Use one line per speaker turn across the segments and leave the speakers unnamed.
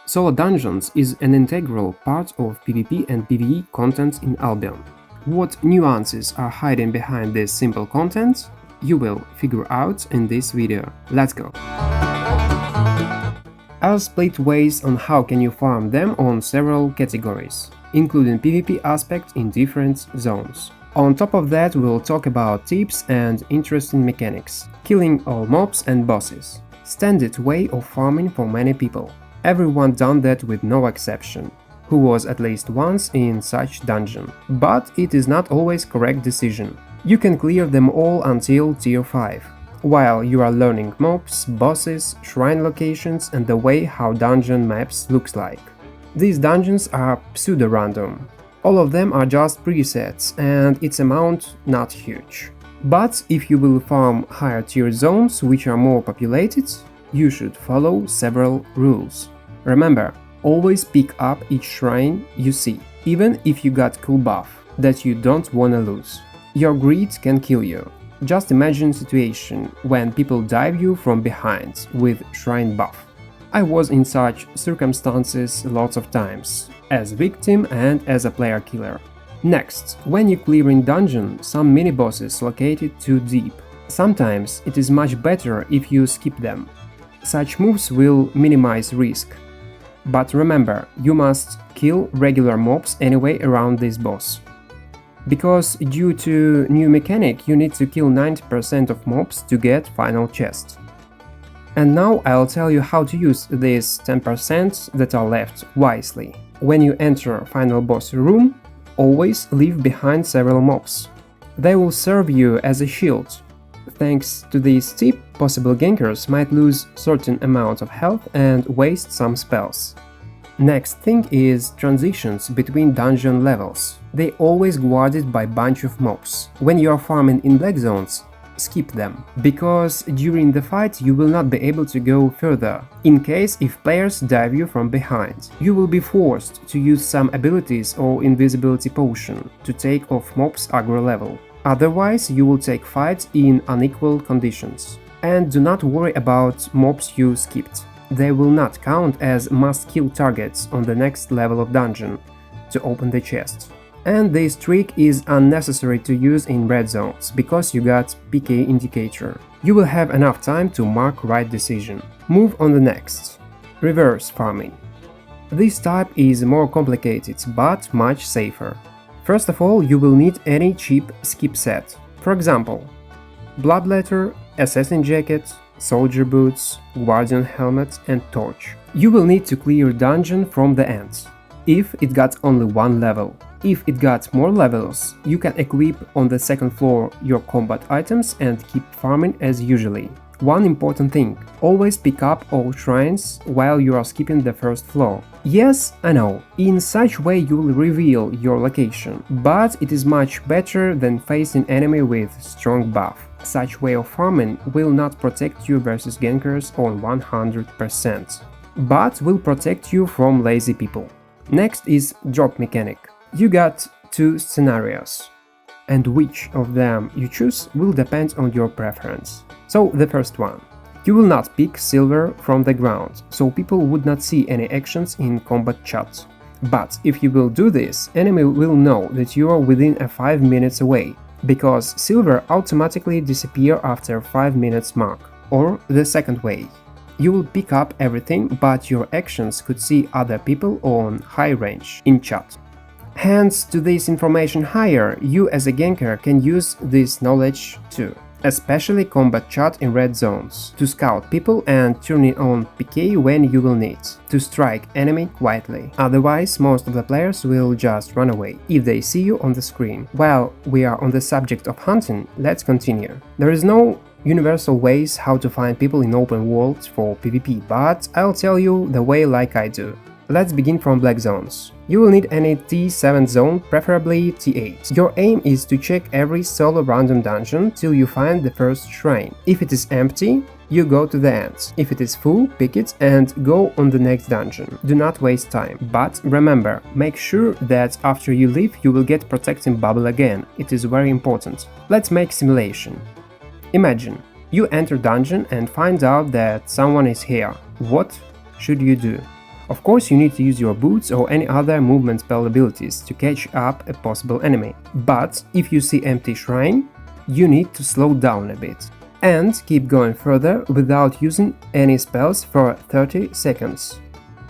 Solo dungeons is an integral part of PvP and PvE content in Albion. What nuances are hiding behind this simple content? You will figure out in this video. Let's go! I'll split ways on how can you farm them on several categories, including PvP aspects in different zones. On top of that, we'll talk about tips and interesting mechanics, killing all mobs and bosses. Standard way of farming for many people. Everyone done that with no exception, who was at least once in such dungeon. But it is not always correct decision. You can clear them all until tier 5, while you are learning mobs, bosses, shrine locations and the way how dungeon maps looks like. These dungeons are pseudo-random. All of them are just presets and its amount not huge. But if you will farm higher tier zones which are more populated, you should follow several rules. Remember, always pick up each shrine you see, even if you got cool buff that you don't wanna lose. Your greed can kill you. Just imagine a situation when people dive you from behind with shrine buff. I was in such circumstances lots of times, as victim and as a player killer. Next, when you clear in dungeon some mini-bosses located too deep. Sometimes it is much better if you skip them. Such moves will minimize risk. But remember, you must kill regular mobs anyway around this boss. Because due to new mechanic you need to kill 90% of mobs to get final chest. And now I'll tell you how to use these 10% that are left wisely. When you enter final boss room, always leave behind several mobs. They will serve you as a shield. Thanks to this tip, possible gankers might lose certain amount of health and waste some spells. Next thing is transitions between dungeon levels. They always guarded by bunch of mobs. When you are farming in black zones, skip them, because during the fight you will not be able to go further, in case if players dive you from behind. You will be forced to use some abilities or invisibility potion to take off mobs aggro level. Otherwise, you will take fights in unequal conditions. And do not worry about mobs you skipped. They will not count as must-kill targets on the next level of dungeon to open the chest. And this trick is unnecessary to use in red zones, because you got PK indicator. You will have enough time to mark right decision. Move on the next. Reverse farming. This type is more complicated, but much safer. First of all, you will need any cheap skip set. For example, Bloodletter, Assassin Jacket, Soldier Boots, Guardian Helmet and Torch. You will need to clear dungeon from the end, if it got only one level. If it got more levels, you can equip on the second floor your combat items and keep farming as usually. One important thing, always pick up all shrines while you are skipping the first floor. Yes, I know, in such way you will reveal your location, but it is much better than facing enemy with strong buff. Such way of farming will not protect you versus gankers on 100%, but will protect you from lazy people. Next is drop mechanic. You got two scenarios, and which of them you choose will depend on your preference. So the first one. You will not pick silver from the ground, so people would not see any actions in combat chat. But if you will do this, enemy will know that you are within 5 minutes away, because silver automatically disappear after 5 minutes mark. Or the second way. You will pick up everything, but your actions could see other people on high range in chat. Hence, to this information higher, you as a ganker can use this knowledge too. Especially combat chat in red zones, to scout people and turning on PK when you will need, to strike enemy quietly. Otherwise, most of the players will just run away if they see you on the screen. While we are on the subject of hunting, let's continue. There is no universal ways how to find people in open worlds for PvP, but I'll tell you the way like I do. Let's begin from black zones. You will need any T7 zone, preferably T8. Your aim is to check every solo random dungeon till you find the first shrine. If it is empty, you go to the end. If it is full, pick it and go on the next dungeon. Do not waste time. But remember, make sure that after you leave you will get protecting bubble again. It is very important. Let's make simulation. Imagine, you enter dungeon and find out that someone is here. What should you do? Of course, you need to use your boots or any other movement spell abilities to catch up a possible enemy. But if you see empty shrine, you need to slow down a bit and keep going further without using any spells for 30 seconds.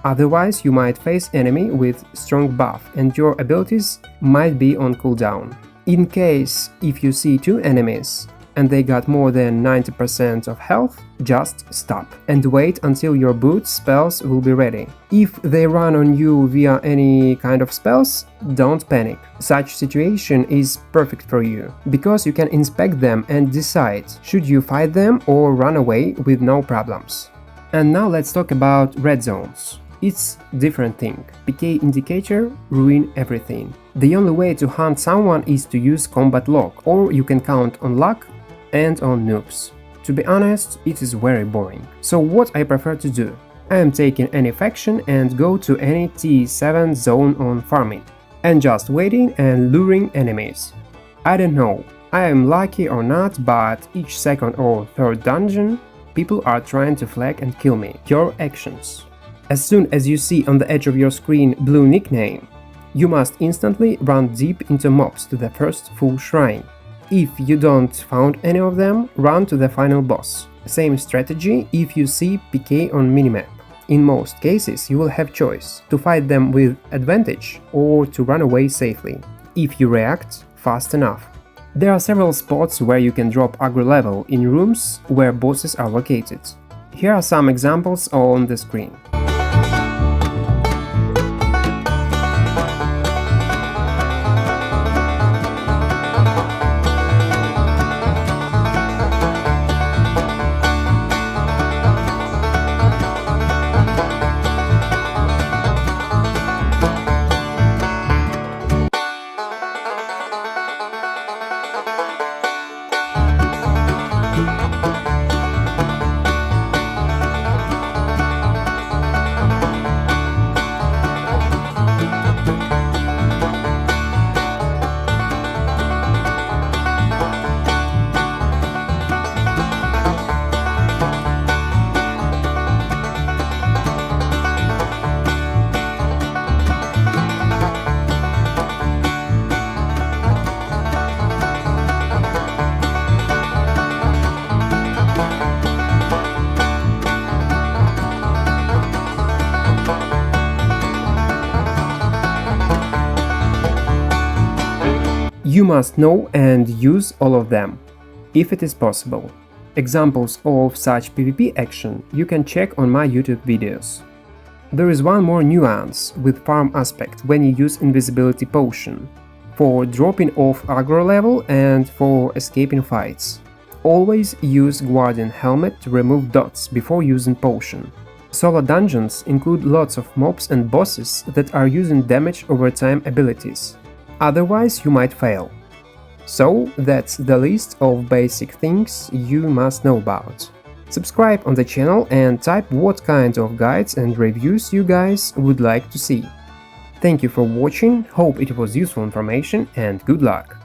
Otherwise, you might face enemy with strong buff and your abilities might be on cooldown. In case if you see two enemies and they got more than 90% of health, just stop and wait until your boot spells will be ready. If they run on you via any kind of spells, don't panic. Such situation is perfect for you, because you can inspect them and decide should you fight them or run away with no problems. And now let's talk about red zones. It's different thing. PK indicator ruin everything. The only way to hunt someone is to use combat lock, or you can count on luck and on noobs. To be honest, it is very boring. So what I prefer to do? I am taking any faction and go to any T7 zone on farming and just waiting and luring enemies. I don't know, I am lucky or not, but each second or third dungeon, people are trying to flag and kill me. Your actions. As soon as you see on the edge of your screen blue nickname, you must instantly run deep into mobs to the first full shrine. If you don't found any of them, run to the final boss. Same strategy if you see PK on minimap. In most cases, you will have choice to fight them with advantage or to run away safely, if you react fast enough. There are several spots where you can drop aggro level in rooms where bosses are located. Here are some examples on the screen. You must know and use all of them, if it is possible. Examples of such PvP action you can check on my YouTube videos. There is one more nuance with farm aspect when you use invisibility potion, for dropping off aggro level and for escaping fights. Always use Guardian Helmet to remove dots before using potion. Solo dungeons include lots of mobs and bosses that are using damage over time abilities. Otherwise, you might fail. So, that's the list of basic things you must know about. Subscribe on the channel and type what kind of guides and reviews you guys would like to see. Thank you for watching, hope it was useful information and good luck!